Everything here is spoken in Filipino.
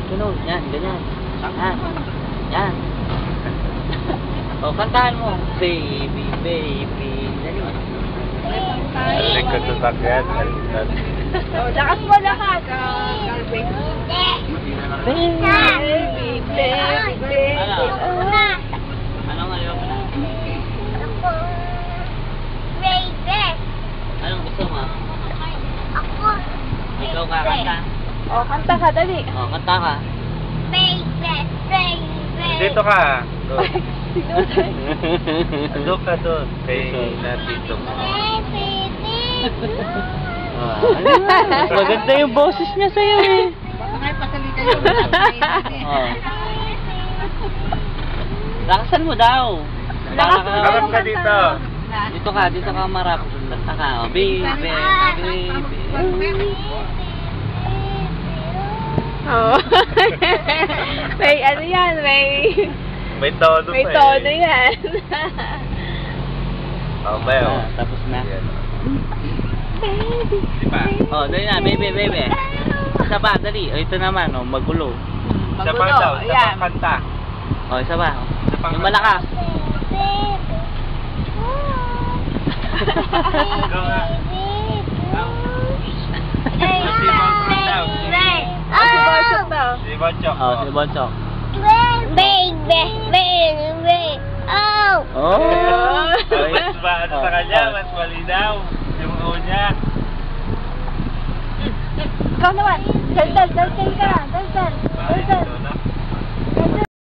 sunod. Yan, ganyan. Yan. Yan. O, kantahan mo. Baby, baby. Dali. Likod sa sakyan. Lakas mo, lakas. Baby, baby. Anong ayaw mo na? Anong gusto mo? Ikaw kakanta. O, kanta ka, dali. O, kanta ka. Dito ka. Doon ka doon. Kay natito mo. Maganda yung boses niya sa'yo eh. Baka may pasali kayo. Lakasan mo daw. Harap ka dito. Dito ka marap. Kanta ka. O, baby, baby. Oh. May ano yan, May tono may pa tono yan. Okay, oh. Tapos na. Baby, Diba? Oh, dali na, baby, baby. Isa pa, dali. O, ito naman, o, magulo. Isa pa daw. Isa Yan. pa kanta. O, isa pa. Isa pa Yung kanta. malakas. Ikaw nga. Oh, si Borsot daw. Si Bonchok. O, si Bonchok. Oh! Mas ba ano sa kanya? Mas malinaw. Yung unya. Ikaw naman. Daldal ka. Daldal. Bakit ito na?